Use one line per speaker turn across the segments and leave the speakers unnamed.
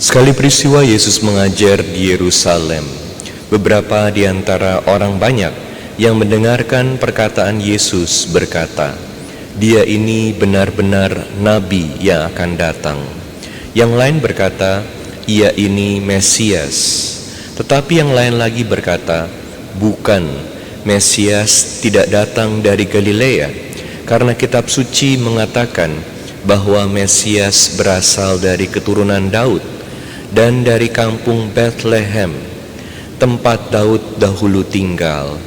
Sekali peristiwa Yesus mengajar di Yerusalem, beberapa di antara orang banyak yang mendengarkan perkataan Yesus berkata, "Dia ini benar-benar nabi yang akan datang." Yang lain berkata, "Ia ini Mesias." Tetapi yang lain lagi berkata, "Bukan, Mesias tidak datang dari Galilea, karena kitab suci mengatakan bahwa Mesias berasal dari keturunan Daud dan dari kampung Bethlehem, tempat Daud dahulu tinggal."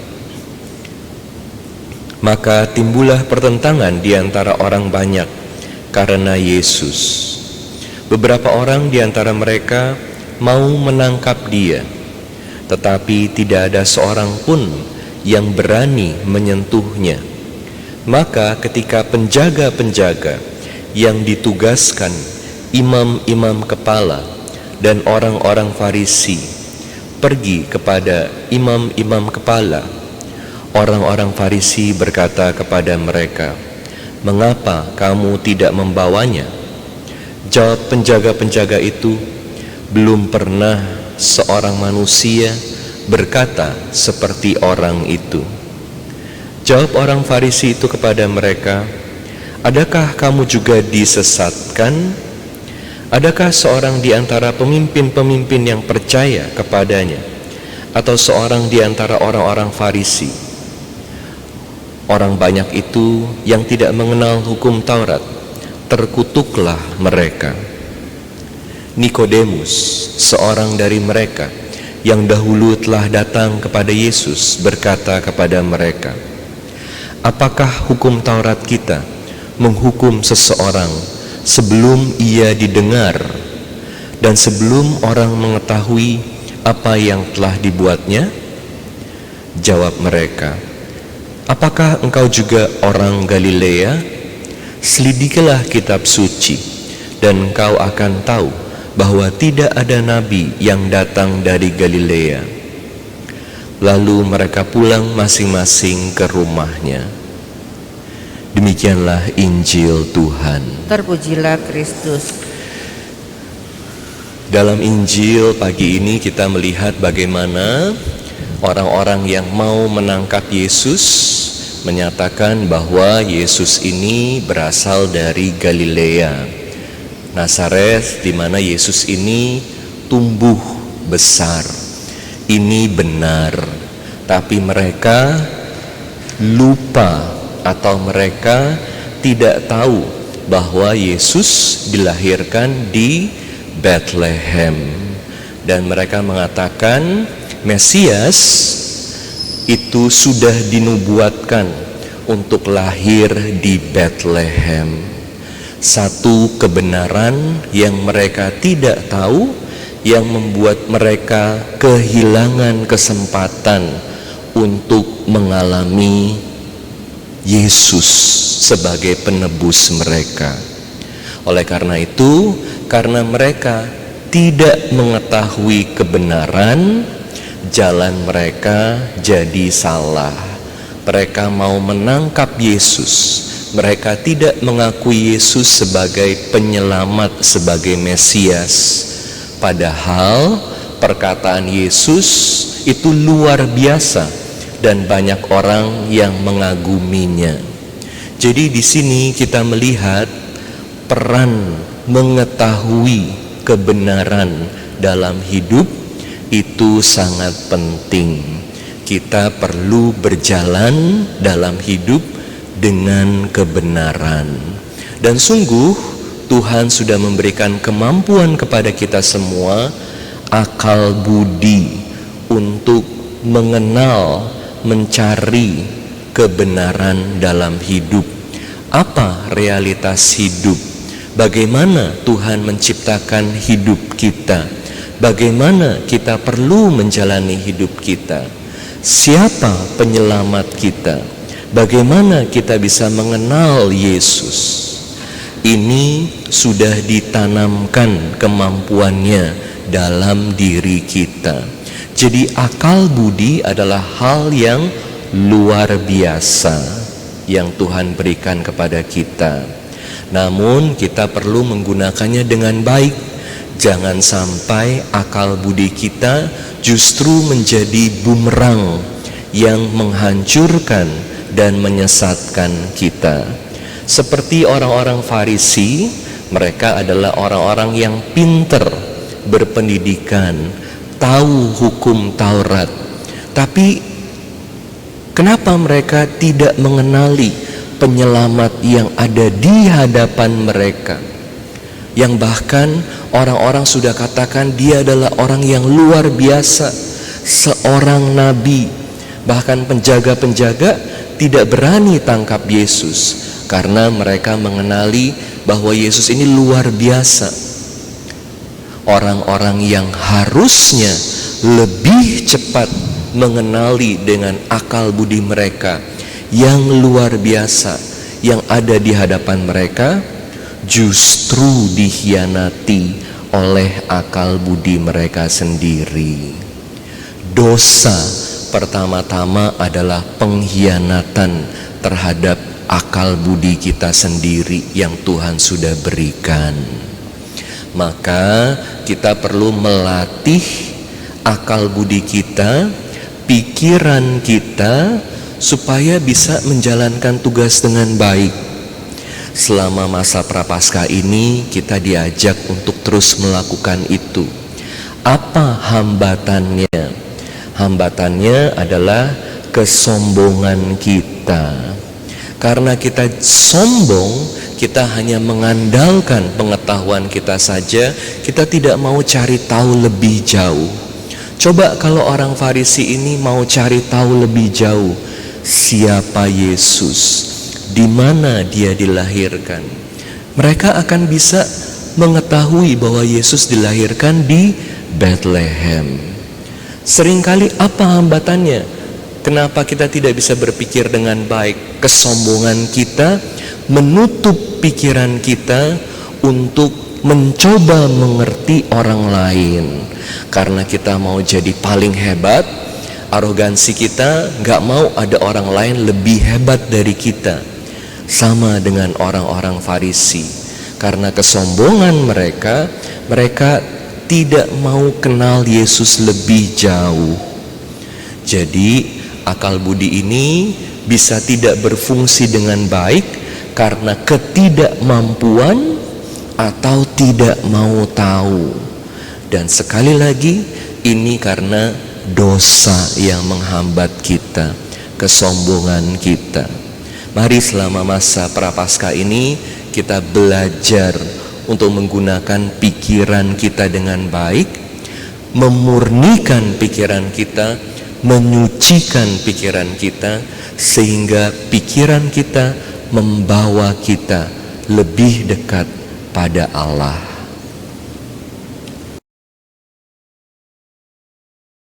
Maka timbullah pertentangan di antara orang banyak karena Yesus. Beberapa orang di antara mereka mau menangkap dia, tetapi tidak ada seorang pun yang berani menyentuhnya. Maka ketika penjaga-penjaga yang ditugaskan imam-imam kepala dan orang-orang Farisi pergi kepada imam-imam kepala, orang-orang Farisi berkata kepada mereka, "Mengapa kamu tidak membawanya?" Jawab penjaga-penjaga itu, "Belum pernah seorang manusia berkata seperti orang itu." Jawab orang Farisi itu kepada mereka, "Adakah kamu juga disesatkan? Adakah seorang di antara pemimpin-pemimpin yang percaya kepadanya, atau seorang di antara orang-orang Farisi?" Orang banyak itu yang tidak mengenal hukum Taurat, terkutuklah mereka. Nikodemus, seorang dari mereka yang dahulu telah datang kepada Yesus, berkata kepada mereka, "Apakah hukum Taurat kita menghukum seseorang sebelum ia didengar dan sebelum orang mengetahui apa yang telah dibuatnya?" Jawab mereka, "Apakah engkau juga orang Galilea? Selidikilah kitab suci, dan engkau akan tahu bahwa tidak ada nabi yang datang dari Galilea." Lalu mereka pulang masing-masing ke rumahnya. Demikianlah Injil Tuhan.
Terpujilah Kristus.
Dalam Injil pagi ini kita melihat bagaimana orang-orang yang mau menangkap Yesus menyatakan bahwa Yesus ini berasal dari Galilea, Nazaret, di mana Yesus ini tumbuh besar. Ini benar, tapi mereka lupa atau mereka tidak tahu bahwa Yesus dilahirkan di Bethlehem, dan mereka mengatakan Mesias itu sudah dinubuatkan untuk lahir di Bethlehem. Satu kebenaran yang mereka tidak tahu, yang membuat mereka kehilangan kesempatan untuk mengalami Yesus sebagai penebus mereka. Oleh karena itu, karena mereka tidak mengetahui kebenaran, jalan mereka jadi salah. Mereka mau menangkap Yesus. Mereka tidak mengakui Yesus sebagai penyelamat, sebagai Mesias. Padahal perkataan Yesus itu luar biasa dan banyak orang yang mengaguminya. Jadi di sini kita melihat peran mengetahui kebenaran dalam hidup itu sangat penting. Kita perlu berjalan dalam hidup dengan kebenaran. Dan sungguh Tuhan sudah memberikan kemampuan kepada kita semua, akal budi untuk mengenal, mencari kebenaran dalam hidup. Apa realitas hidup? Bagaimana Tuhan menciptakan hidup kita? Bagaimana kita perlu menjalani hidup kita? Siapa penyelamat kita? Bagaimana kita bisa mengenal Yesus? Ini sudah ditanamkan kemampuannya dalam diri kita. Jadi akal budi adalah hal yang luar biasa yang Tuhan berikan kepada kita. Namun kita perlu menggunakannya dengan baik, Jangan sampai akal budi kita justru menjadi bumerang yang menghancurkan dan menyesatkan kita. Seperti orang-orang Farisi, mereka adalah orang-orang yang pinter, berpendidikan, tahu hukum Taurat. Tapi kenapa mereka tidak mengenali penyelamat yang ada di hadapan mereka? Yang bahkan orang-orang sudah katakan dia adalah orang yang luar biasa, seorang nabi. Bahkan penjaga-penjaga tidak berani tangkap Yesus karena mereka mengenali bahwa Yesus ini luar biasa. Orang-orang yang harusnya lebih cepat mengenali dengan akal budi mereka yang luar biasa yang ada di hadapan mereka, justru dikhianati oleh akal budi mereka sendiri. Dosa pertama-tama adalah pengkhianatan terhadap akal budi kita sendiri yang Tuhan sudah berikan. Maka kita perlu melatih akal budi kita, pikiran kita, supaya bisa menjalankan tugas dengan baik. Selama masa Prapaskah ini kita diajak untuk terus melakukan itu. Apa hambatannya? Hambatannya adalah kesombongan kita. Karena kita sombong, kita hanya mengandalkan pengetahuan kita saja, kita tidak mau cari tahu lebih jauh. Coba kalau orang Farisi ini mau cari tahu lebih jauh, siapa Yesus, di mana dia dilahirkan, mereka akan bisa mengetahui bahwa Yesus dilahirkan di Bethlehem. Seringkali apa hambatannya? Kenapa kita tidak bisa berpikir dengan baik? Kesombongan kita menutup pikiran kita untuk mencoba mengerti orang lain. Karena kita mau jadi paling hebat, arogansi kita gak mau ada orang lain lebih hebat dari kita. Sama dengan orang-orang Farisi. Karena kesombongan mereka, mereka tidak mau kenal Yesus lebih jauh. Jadi akal budi ini bisa tidak berfungsi dengan baik karena ketidakmampuan atau tidak mau tahu. Dan sekali lagi, ini karena dosa yang menghambat kita, kesombongan kita. Mari selama masa Prapaskah ini kita belajar untuk menggunakan pikiran kita dengan baik, memurnikan pikiran kita, menyucikan pikiran kita, sehingga pikiran kita membawa kita lebih dekat pada Allah.